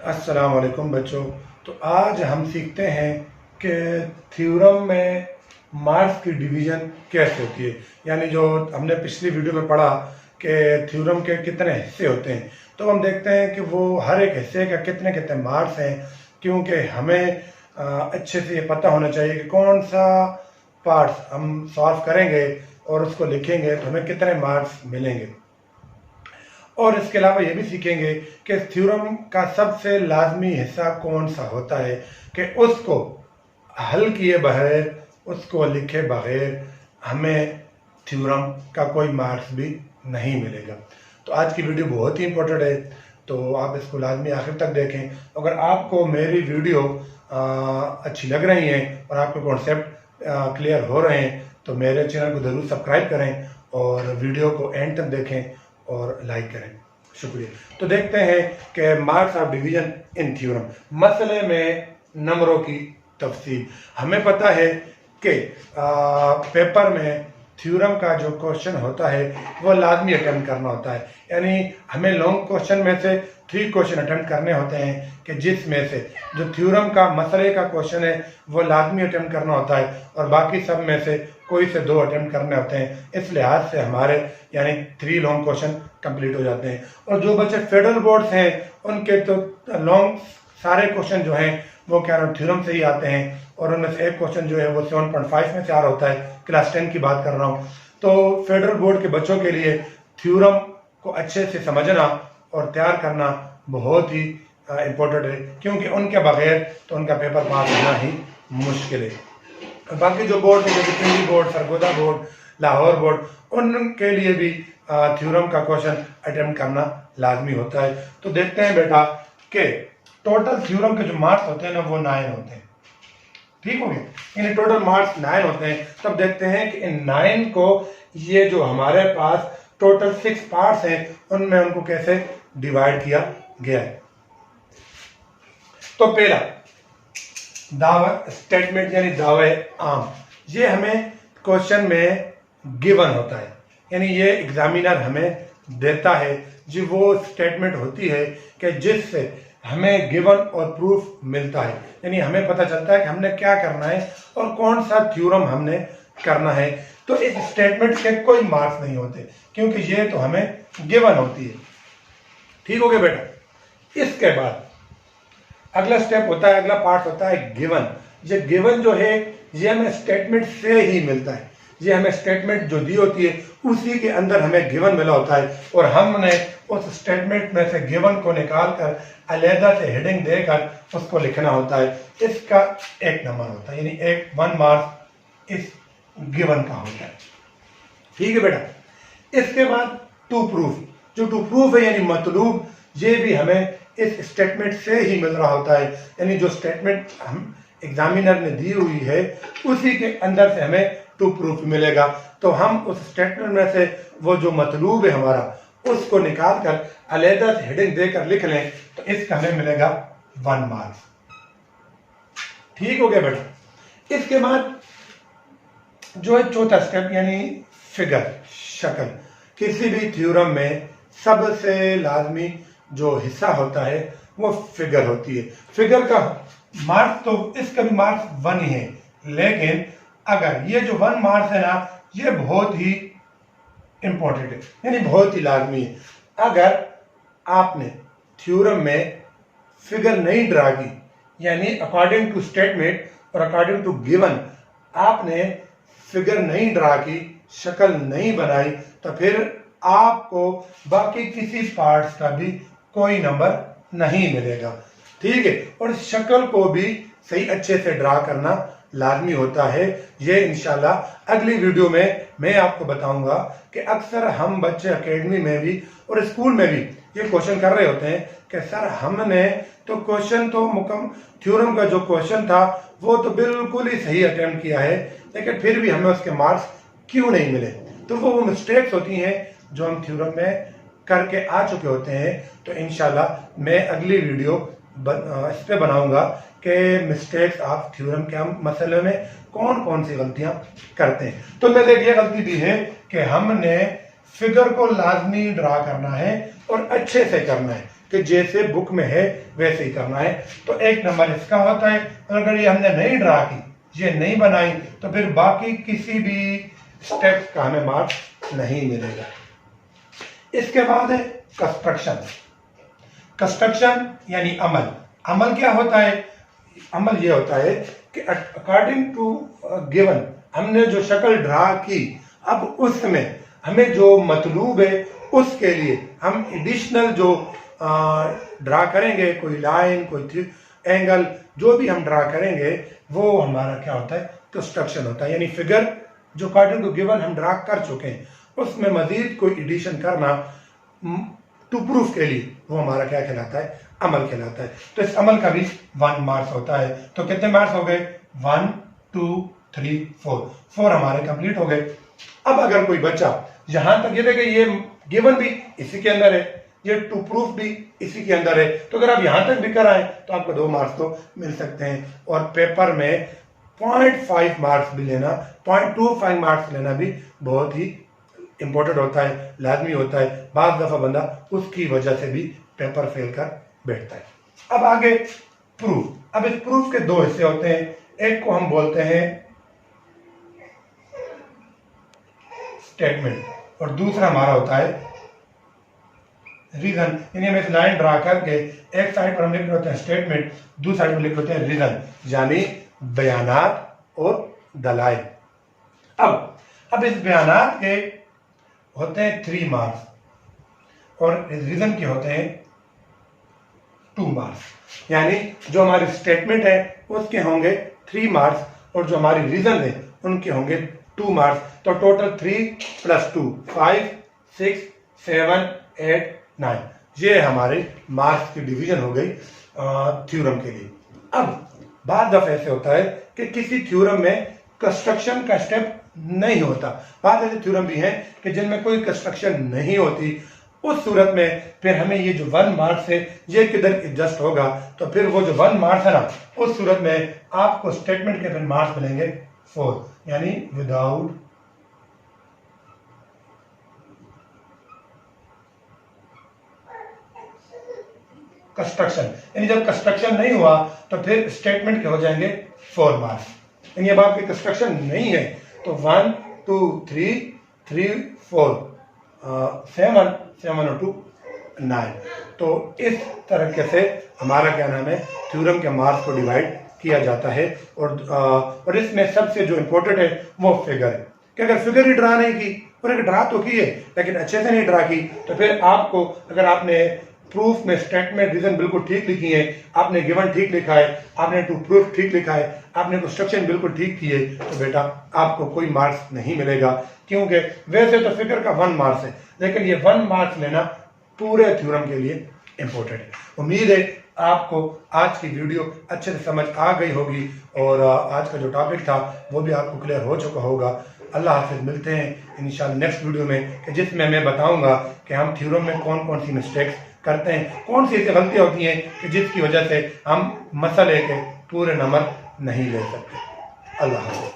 अस्सलाम वालेकुम बच्चों। तो आज हम सीखते हैं कि थ्योरम में मार्क्स की डिवीज़न कैसे होती है। यानी जो हमने पिछली वीडियो में पढ़ा कि थ्योरम के कितने हिस्से होते हैं, तो हम देखते हैं कि वो हर एक हिस्से का कितने कितने मार्क्स हैं, क्योंकि हमें अच्छे से ये पता होना चाहिए कि कौन सा पार्ट्स हम सॉल्व करेंगे और उसको लिखेंगे तो हमें कितने मार्क्स मिलेंगे। और इसके अलावा ये भी सीखेंगे कि थ्योरम का सबसे लाजमी हिस्सा कौन सा होता है कि उसको हल किए बगैर, उसको लिखे बगैर हमें थ्योरम का कोई मार्क्स भी नहीं मिलेगा। तो आज की वीडियो बहुत ही इंपॉर्टेंट है, तो आप इसको लाजमी आखिर तक देखें। अगर आपको मेरी वीडियो अच्छी लग रही है और आपके कॉन्सेप्ट क्लियर हो रहे हैं तो मेरे चैनल को ज़रूर सब्सक्राइब करें और वीडियो को एंड तक देखें और लाइक करें। शुक्रिया। तो देखते हैं कि marks of division in theorem, मसले में नंबरों की तफसील। हमें पता है कि पेपर में थ्योरम का जो क्वेश्चन होता है वो लाजमी अटेम्प्ट करना होता है। यानी हमें लॉन्ग क्वेश्चन में से 3 क्वेश्चन अटेम्प्ट करने होते हैं कि जिसमें से जो थ्योरम का मसले का क्वेश्चन है वो लाजमी अटेम्प्ट करना होता है और बाकी सब में से कोई से 2 अटेम्प्ट करने होते हैं। इस लिहाज से हमारे यानी 3 लॉन्ग क्वेश्चन कंप्लीट हो जाते हैं। और जो बच्चे फेडरल बोर्ड्स हैं उनके तो लॉन्ग सारे क्वेश्चन जो हैं वो क्या नाम थ्योरम से ही आते हैं और उनमें से एक क्वेश्चन जो है वो 7.5 में से आ रहा होता है। क्लास 10 की बात कर रहा हूँ। तो फेडरल बोर्ड के बच्चों के लिए थ्योरम को अच्छे से समझना और तैयार करना बहुत ही इम्पोर्टेंट है, क्योंकि उनके बगैर तो उनका पेपर पास होना ही मुश्किल है। बाकी जो बोर्ड है जैसे Pindi board, Sargodha board, Lahore board, उनके लिए भी थ्योरम का क्वेश्चन अटेम्प्ट करना लाजमी होता है। तो देखते हैं बेटा कि टोटल थ्योरम के जो मार्क्स होते हैं ना वो 9 होते हैं। ठीक हो गया, यानी टोटल मार्क्स 9 होते हैं। तब देखते हैं कि इन 9 को ये जो हमारे पास टोटल 6 पार्ट्स हैं उनमें उनको कैसे डिवाइड किया गया है। तो पहला दावा स्टेटमेंट यानी दावे आम, ये हमें क्वेश्चन में गिवन होता है। यानी ये एग्जामिनर हमें देता है जी वो स्टेटमेंट होती है कि जिससे हमें गिवन और प्रूफ मिलता है। यानी हमें पता चलता है कि हमने क्या करना है और कौन सा थ्योरम हमने करना है। तो इस स्टेटमेंट के कोई मार्क्स नहीं होते क्योंकि ये तो हमें गिवन होती है। ठीक हो गया बेटा। इसके बाद अगला स्टेप होता है, अगला पार्ट होता है गिवन। ये गिवन जो है ये हमें स्टेटमेंट से ही मिलता है। ये हमें स्टेटमेंट जो दी होती है उसी के अंदर हमें गिवन मिला होता है और हमने उस स्टेटमेंट में से गिवन को निकाल कर अलहदा से हेडिंग देकर उसको लिखना होता है। इसका 1 नंबर होता है, यानी 1 मार्क्स इस गिवन का होता है। ठीक है बेटा। इसके बाद टू प्रूफ, जो टू प्रूफ है यानी मतलूब, ये भी हमें इस स्टेटमेंट से ही मिल रहा होता है। यानी जो स्टेटमेंट हम एग्जामिनर ने दी हुई है उसी के अंदर से हमें टू प्रूफ मिलेगा। तो हम उस स्टेटमेंट में से वो जो मतलूब है हमारा उसको निकाल कर अलहदा से हेडिंग देकर लिख लें तो इसका हमें मिलेगा 1 मार्क्स। ठीक हो गया बेटा। इसके बाद जो है चौथा स्टेप यानी फिगर, शक्ल। किसी भी थ्योरम में सबसे लाजमी जो हिस्सा होता है वो फिगर होती है। फिगर का मार्क्स तो इसका भी मार्क्स 1 ही है, लेकिन अगर ये जो 1 मार्क्स है ना ये बहुत ही इंपॉर्टेंट है, यानी बहुत ही लाजमी है। अगर आपने थ्योरम में फिगर नहीं ड्रा की, यानी अकॉर्डिंग टू स्टेटमेंट और अकॉर्डिंग टू गिवन आपने फिगर नहीं ड्रा की, शक्ल नहीं बनाई, तो फिर आपको बाकी किसी पार्ट्स का भी कोई नंबर नहीं मिलेगा। ठीक है। और शक्ल को भी सही अच्छे से ड्रा करना लाजमी होता है। ये इंशाल्लाह अगली वीडियो में मैं आपको बताऊंगा कि अक्सर हम बच्चे एकेडमी में भी और स्कूल में भी ये क्वेश्चन कर रहे होते हैं कि सर हमने तो क्वेश्चन तो थ्योरम का जो क्वेश्चन था वो तो बिल्कुल ही सही अटेम्प्ट किया है, लेकिन फिर भी हमें उसके मार्क्स क्यों नहीं मिले। तो वो मिस्टेक्स होती हैं जो हम थ्योरम में करके आ चुके होते हैं। तो इंशाल्लाह मैं अगली वीडियो इस पे बनाऊंगा कि मिस्टेक्स ऑफ थ्योरम के हम मसले में कौन कौन सी गलतियां करते हैं। तो मैं ये गलती भी है कि हमने फिगर को लाजमी ड्रा करना है और अच्छे से करना है, कि जैसे बुक में है वैसे ही करना है। तो 1 नंबर इसका होता है। अगर ये हमने नहीं ड्रा की, ये नहीं बनाई, तो फिर बाकी किसी भी स्टेप्स का हमें मार्क्स नहीं मिलेगा। इसके बाद है कंस्ट्रक्शन। कंस्ट्रक्शन यानी अमल। अमल क्या होता है? अमल ये होता है कि अकॉर्डिंग टू गिवन, हमने जो शक्ल ड्रा की, अब उसमें हमें जो मतलूब है उसके लिए हम एडिशनल जो ड्रा करेंगे, कोई लाइन, कोई एंगल, जो भी हम ड्रा करेंगे वो हमारा क्या होता है? कंस्ट्रक्शन होता है। यानी फिगर जो अकॉर्डिंग टू गिवन हम ड्रा कर चुके हैं, उसमें मजीद कोई एडिशन करना टू प्रूफ के लिए, वो हमारा क्या कहलाता है? अमल कहलाता है। तो इस अमल का भी 1 मार्क्स होता है। तो कितने मार्क्स हो गए? 1 2 3 4 हमारे कंप्लीट हो गए। अब अगर कोई बच्चा यहां तक ये देखे, ये गिवन भी इसी के अंदर है, ये टू प्रूफ भी इसी के अंदर है, तो अगर आप यहां तक भी कराएं तो आपको 2 मार्क्स तो मिल सकते हैं। और पेपर में 0.5 मार्क्स भी लेना, 0.25 मार्क्स लेना भी बहुत ही इंपॉर्टेंट होता है, लाजमी होता है। बाज़ दफ़ा बंदा उसकी वजह से भी पेपर फेल कर बैठता है। अब आगे प्रूफ। अब इस प्रूफ के 2 हिस्से होते हैं। एक को हम बोलते हैं स्टेटमेंट और दूसरा हमारा होता है रीजन। यानी हम इस लाइन ड्रा करके एक साइड पर हम लिख रहे होते हैं स्टेटमेंट, दूसरी साइड पर लिख रहे होते हैं रीजन, यानी बयानात और दलाइल। अब इस बयानात के होते हैं 3 मार्क्स और इस रीजन के होते हैं 2 मार्क्स। यानी जो हमारी स्टेटमेंट है उसके होंगे 3 मार्क्स और जो हमारी रीजन है उनके होंगे 2 मार्क्स। तो टोटल 3 + 2 5 6 7 8 9, ये हमारे मार्क्स की डिवीजन हो गई थ्योरम के लिए। अब बाद दफे ऐसे होता है कि किसी थ्योरम में कंस्ट्रक्शन का स्टेप नहीं होता। बाद ऐसे थ्योरम भी हैं कि जिनमें कोई कंस्ट्रक्शन नहीं होती। उस सूरत में फिर हमें ये जो 1 मार्क्स है ये किधर एडजस्ट होगा? तो फिर वो जो 1 मार्क्स है ना, उस सूरत में आपको स्टेटमेंट के फिर मार्क्स मिलेंगे 4, यानी विदाउट कंस्ट्रक्शन। यानी जब कंस्ट्रक्शन नहीं हुआ तो फिर स्टेटमेंट के हो जाएंगे 4 मार्क्स। यानी अब आपकी कंस्ट्रक्शन नहीं है तो 1 2 3 3 4 7 7 और 2 9। तो इस तरीके से हमारा क्या नाम है, थ्योरम के मार्क्स को डिवाइड किया जाता है। और इसमें सबसे जो इम्पोर्टेंट है वो फिगर है कि अगर फिगर ही ड्रा नहीं की, और अगर ड्रा तो की है लेकिन अच्छे से नहीं ड्रा की, तो फिर आपको, अगर आपने प्रूफ में स्टेटमेंट रीजन बिल्कुल ठीक लिखी है, आपने गिवन ठीक लिखा है, आपने टू प्रूफ ठीक लिखा है, आपने कंस्ट्रक्शन बिल्कुल ठीक की है, तो बेटा आपको कोई मार्क्स नहीं मिलेगा। क्योंकि वैसे तो फिगर का 1 मार्क्स है, लेकिन ये 1 मार्क्स लेना पूरे थ्योरम के लिए इंपॉर्टेंट है। उम्मीद है आपको आज की वीडियो अच्छे से समझ आ गई होगी और आज का जो टॉपिक था वो भी आपको क्लियर हो चुका होगा। अल्लाह हाफिज़। मिलते हैं इंशाल्लाह नेक्स्ट वीडियो में, कि जिसमें मैं बताऊंगा कि हम थ्योरम में कौन कौन सी मिस्टेक्स करते हैं, कौन सी ऐसी गलतियाँ होती हैं कि जिसकी वजह से हम मसले के पूरे नंबर नहीं ले सकते। अल्लाह हाफिज़।